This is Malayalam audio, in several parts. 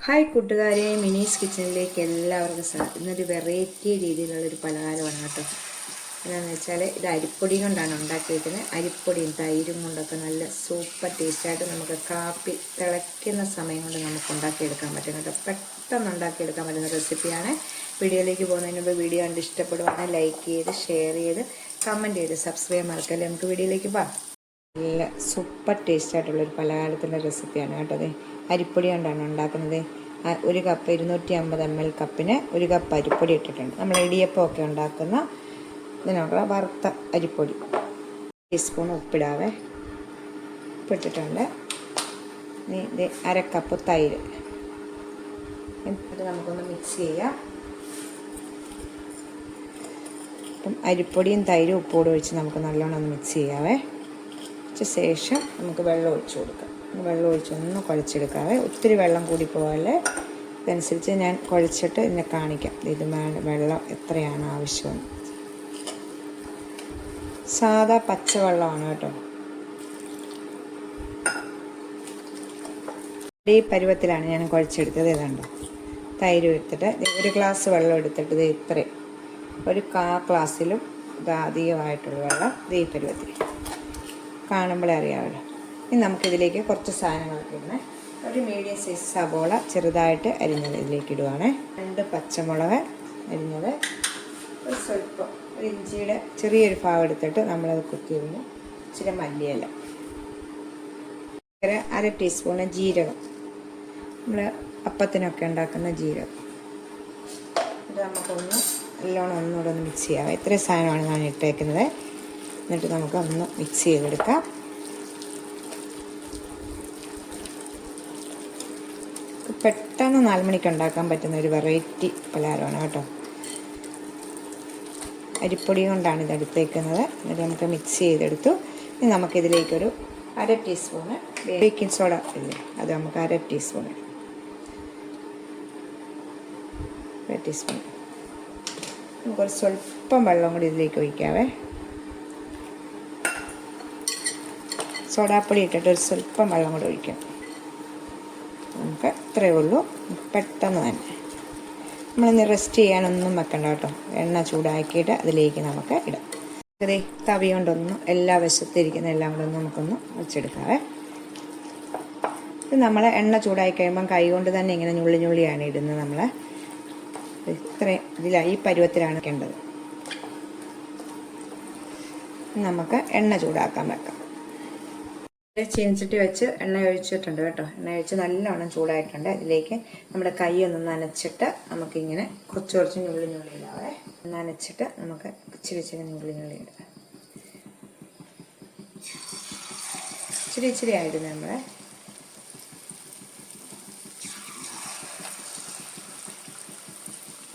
ഹായ് കൂട്ടുകാരെ, മിനീസ് കിച്ചണിലേക്ക് എല്ലാവർക്കും ഇന്നൊരു വെറൈറ്റി രീതിയിലുള്ളൊരു പലഹാരമാണ് കേട്ടോ. എന്താണെന്ന് വെച്ചാൽ ഇത് അരിപ്പൊടി കൊണ്ടാണ് ഉണ്ടാക്കിയിരിക്കുന്നത്. അരിപ്പൊടിയും തൈരും കൊണ്ടൊക്കെ നല്ല സൂപ്പർ ടേസ്റ്റായിട്ട് നമുക്ക് കാപ്പി തിളയ്ക്കുന്ന സമയം കൊണ്ട് നമുക്ക് ഉണ്ടാക്കിയെടുക്കാൻ പറ്റും കേട്ടോ. പെട്ടെന്ന് ഉണ്ടാക്കിയെടുക്കാൻ പറ്റുന്ന റെസിപ്പിയാണ്. വീഡിയോയിലേക്ക് പോകുന്നതിന് മുമ്പ് വീഡിയോ കണ്ട് ഇഷ്ടപ്പെടുവാണെങ്കിൽ ലൈക്ക് ചെയ്ത് ഷെയർ ചെയ്ത് കമൻറ്റ് ചെയ്ത് സബ്സ്ക്രൈബ് മറക്കല്ലേ. നമുക്ക് വീഡിയോയിലേക്ക് പോകാം. നല്ല സൂപ്പർ ടേസ്റ്റായിട്ടുള്ളൊരു പലഹാരത്തിൻ്റെ റെസിപ്പിയാണ് കേട്ടോ. അതെ, അരിപ്പൊടി കൊണ്ടാണ് ഉണ്ടാക്കുന്നത്. ഒരു കപ്പ് 250 ml കപ്പിന് ഒരു കപ്പ് അരിപ്പൊടി ഇട്ടിട്ടുണ്ട്. നമ്മൾ ഇടിയപ്പമൊക്കെ ഉണ്ടാക്കുന്ന ഇതിനുള്ള വറുത്ത അരിപ്പൊടി. ടീസ്പൂൺ ഉപ്പിടാവേ, ഉപ്പിട്ടിട്ടുണ്ട്. ഇത് അരക്കപ്പ് തൈര്. എന്നിട്ട് നമുക്കൊന്ന് മിക്സ് ചെയ്യാം. അപ്പം അരിപ്പൊടിയും തൈരും ഉപ്പോടും ഒഴിച്ച് നമുക്ക് നല്ലോണം ഒന്ന് മിക്സ് ചെയ്യാവേ. ശേഷം നമുക്ക് വെള്ളം ഒഴിച്ച് കൊടുക്കാം. വെള്ളം ഒഴിച്ച് ഒന്ന് കുഴച്ചെടുക്കാവേ. ഒത്തിരി വെള്ളം കൂടി പോകാതെ ഇതനുസരിച്ച് ഞാൻ കുഴച്ചിട്ട് എന്നെ കാണിക്കാം. ഇത് വെള്ളം എത്രയാണ് ആവശ്യമെന്ന്. സാധാ പച്ചവെള്ളമാണ് കേട്ടോ. ഈ പരുവത്തിലാണ് ഞാൻ കുഴച്ചെടുത്തത്. ഏതാണ്ടോ തൈര് എടുത്തിട്ട് ഒരു ഗ്ലാസ് വെള്ളം എടുത്തിട്ട് ഇത് ഇത്രയും ഒരു ഗ്ലാസ്സിലും ഇത് അധികമായിട്ടുള്ള വെള്ളം ഈ പരുവത്തിൽ കാണുമ്പോഴേ അറിയാമല്ലോ. ഇനി നമുക്കിതിലേക്ക് കുറച്ച് സാധനങ്ങളൊക്കെ ഇടണേ. ഒരു മീഡിയം സൈസ് സബോള ചെറുതായിട്ട് അരിഞ്ഞത് ഇതിലേക്ക് ഇടുവാണേ. 2 പച്ചമുളക് അരിഞ്ഞത്, ഒരു സ്വല്പം ഒരു ഇഞ്ചിയുടെ ചെറിയൊരു ഭാഗം എടുത്തിട്ട് നമ്മളത് കുത്തിയിരുന്നു. ഇച്ചിരി മല്ലിയില, അര ടീസ്പൂണ് ജീരകം, നമ്മൾ അപ്പത്തിനൊക്കെ ഉണ്ടാക്കുന്ന ജീരകം. ഇത് നമുക്കൊന്ന് നല്ലോണം ഒന്നുകൂടെ ഒന്ന് മിക്സ് ചെയ്യാം. ഇത്രയും സാധനമാണ് ഞാൻ ഇട്ടേക്കുന്നത്. എന്നിട്ട് നമുക്കൊന്ന് മിക്സ് ചെയ്തെടുക്കാം. പെട്ടെന്ന് 4 മണിക്ക് ഉണ്ടാക്കാൻ പറ്റുന്ന ഒരു വെറൈറ്റി പലഹാരമാണ് കേട്ടോ. അരിപ്പൊടി കൊണ്ടാണ് ഇത് എടുത്തേക്കുന്നത്. എന്നിട്ട് നമുക്ക് മിക്സ് ചെയ്തെടുത്തു. ഇനി നമുക്കിതിലേക്കൊരു അര ടീസ്പൂണ് ബേക്കിംഗ് സോഡ ഇല്ലേ, അത് നമുക്ക് അര ടീസ്പൂൺ നമുക്കൊരു സ്വല്പം വെള്ളം കൂടി ഇതിലേക്ക് ഒഴിക്കാവേ. സോഡാപ്പൊടി ഇട്ടിട്ട് ഒരു സ്വല്പം വെള്ളം കൂടി ഒഴിക്കാം. നമുക്ക് ഇത്രയേ ഉള്ളൂ. പെട്ടെന്ന് തന്നെ നമ്മളിന്ന് റെസ്റ്റ് ചെയ്യാനൊന്നും വെക്കണ്ട കേട്ടോ. എണ്ണ ചൂടാക്കിയിട്ട് അതിലേക്ക് നമുക്ക് ഇടാം. അതേ തവി കൊണ്ടൊന്ന് എല്ലാ വശത്തിരിക്കുന്ന എല്ലാം കൂടെ ഒന്ന് നമുക്കൊന്ന് വെച്ചെടുക്കാവേ. ഇത് നമ്മൾ എണ്ണ ചൂടാക്കി കഴിയുമ്പം കൈ കൊണ്ട് തന്നെ ഇങ്ങനെ ഞുള്ളിയാണ് ഇടുന്നത്. നമ്മൾ ഇത്രയും ഈ പരുവത്തിലാണ് വെക്കേണ്ടത്. നമുക്ക് എണ്ണ ചൂടാക്കാൻ വെക്കാം. ചീനിച്ചട്ടി വെച്ച് എണ്ണ ഒഴിച്ചിട്ടുണ്ട് കേട്ടോ. എണ്ണ ഒഴിച്ച് നല്ലോണം ചൂടായിട്ടുണ്ട്. അതിലേക്ക് നമ്മുടെ കൈ ഒന്ന് നനച്ചിട്ട് നമുക്കിങ്ങനെ കുറച്ച് ഞുള്ളിയിടാവേ. നനച്ചിട്ട് നമുക്ക് ഇച്ചിരി ഞുള്ളിയിടാം. ഇച്ചിരി ആയിരുന്നു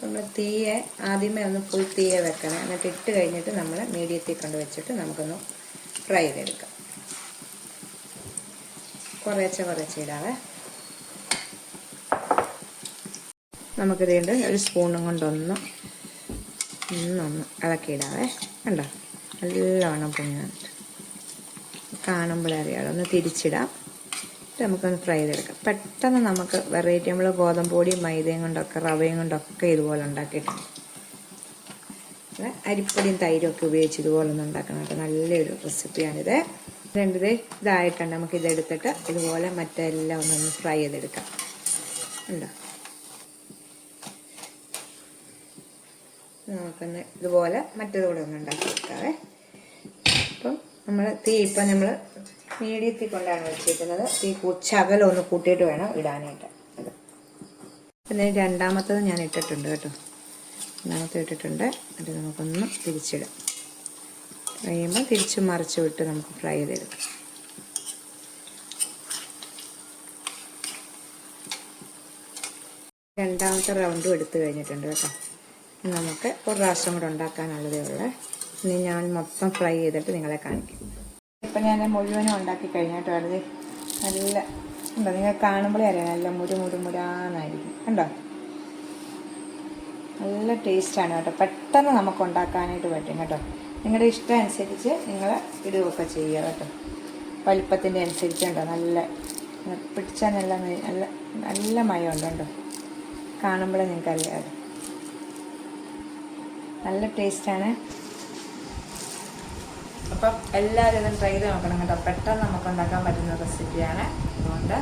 നമ്മൾ തീയെ ആദ്യമേ ഒന്ന് ഫുൾ തീയെ വെക്കണം. എന്നിട്ട് ഇട്ട് കഴിഞ്ഞിട്ട് നമ്മൾ മീഡിയത്തിൽ കൊണ്ട് വെച്ചിട്ട് നമുക്കൊന്ന് ഫ്രൈ ചെയ്തെടുക്കാം. കുറച്ച് ഇടാവേ. നമുക്കിതുകൊണ്ട് ഒരു സ്പൂണും കൊണ്ടൊന്ന് ഇളക്കിയിടാവേ. കണ്ടോ, നല്ലവണ്ണം പൊങ്ങാനിട്ട് കാണുമ്പോഴേ അറിയാമല്ലോ. ഒന്ന് തിരിച്ചിടാം. നമുക്കൊന്ന് ഫ്രൈ ചെയ്തെടുക്കാം. പെട്ടെന്ന് നമുക്ക് വെറൈറ്റി നമ്മൾ ഗോതമ്പ് പൊടിയും മൈദയും കൊണ്ടൊക്കെ റവയും കൊണ്ടൊക്കെ ഇതുപോലെ ഉണ്ടാക്കിയിട്ടുണ്ട്. അരിപ്പൊടിയും തൈരും ഒക്കെ ഉപയോഗിച്ച് ഇതുപോലെ ഒന്ന് ഉണ്ടാക്കണം കേട്ടോ. നല്ലൊരു റെസിപ്പിയാണിത്. ഇതായിട്ടുണ്ട്. നമുക്കിതെടുത്തിട്ട് ഇതുപോലെ മറ്റെല്ലാം ഒന്നൊന്ന് ഫ്രൈ ചെയ്തെടുക്കാം. ഉണ്ടോ, നമുക്കൊന്ന് ഇതുപോലെ മറ്റേതുകൂടെ ഒന്ന് ഉണ്ടാക്കിയെടുക്കാവേ. അപ്പം നമ്മൾ നമ്മൾ മീഡിയത്തിൽ കൊണ്ടാണ് വെച്ചിരിക്കുന്നത്. ശകലം ഒന്ന് കൂട്ടിയിട്ട് വേണം ഇടാനായിട്ട്. പിന്നെ രണ്ടാമത്തത് ഞാൻ ഇട്ടിട്ടുണ്ട് കേട്ടോ. രണ്ടാമത്തെ ഇട്ടിട്ടുണ്ട്. അത് നമുക്കൊന്ന് തിരിച്ചിടാം. കഴിയുമ്പോൾ തിരിച്ച് മറിച്ച് വിട്ട് നമുക്ക് ഫ്രൈ ചെയ്തെടുക്കാം. രണ്ടാമത്തെ റൗണ്ടും എടുത്തു കഴിഞ്ഞിട്ടുണ്ട് കേട്ടോ. നമുക്ക് ഒരു പ്രാവശ്യം കൂടെ ഉണ്ടാക്കാനുള്ളതേ ഉള്ളൂ. ഇനി ഞാൻ മൊത്തം ഫ്രൈ ചെയ്തിട്ട് നിങ്ങളെ കാണിക്കും. ഇപ്പം ഞാൻ മുഴുവനും ഉണ്ടാക്കി കഴിഞ്ഞിട്ട് വളരെ നല്ല ഉണ്ടോ, നിങ്ങൾ കാണുമ്പോഴേ അറിയാം, നല്ല മുരാന്നായിരിക്കും. കണ്ടോ, നല്ല ടേസ്റ്റാണ് കേട്ടോ. പെട്ടെന്ന് നമുക്ക് ഉണ്ടാക്കാനായിട്ട് പറ്റും കേട്ടോ. നിങ്ങളുടെ ഇഷ്ടം അനുസരിച്ച് നിങ്ങൾ ഇടുകയൊക്കെ ചെയ്യുക കേട്ടോ. വലിപ്പത്തിൻ്റെ അനുസരിച്ചുണ്ടോ, നല്ല പിടിച്ചാൽ നല്ല നല്ല മയമുണ്ട് കേട്ടോ, കാണുമ്പോഴേ നിങ്ങൾക്കറിയാം. നല്ല ടേസ്റ്റാണ്. അപ്പം എല്ലാവരും ഇതും ട്രൈ ചെയ്ത് നോക്കണം കേട്ടോ. പെട്ടെന്ന് നമുക്ക് ഉണ്ടാക്കാൻ പറ്റുന്ന റെസിപ്പിയാണ്. അതുകൊണ്ട്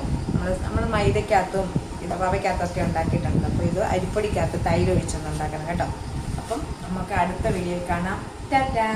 നമ്മൾ മൈദക്കകത്തും റവയ്ക്കകത്തൊക്കെ ഉണ്ടാക്കിയിട്ടുണ്ട്. അപ്പോൾ ഇത് അരിപ്പൊടിക്കകത്ത് തൈര് ഒഴിച്ചൊന്ന് ഉണ്ടാക്കണം കേട്ടോ. അപ്പം നമുക്ക് അടുത്ത വീഡിയോയിൽ കാണാം. ടാറ്റാ.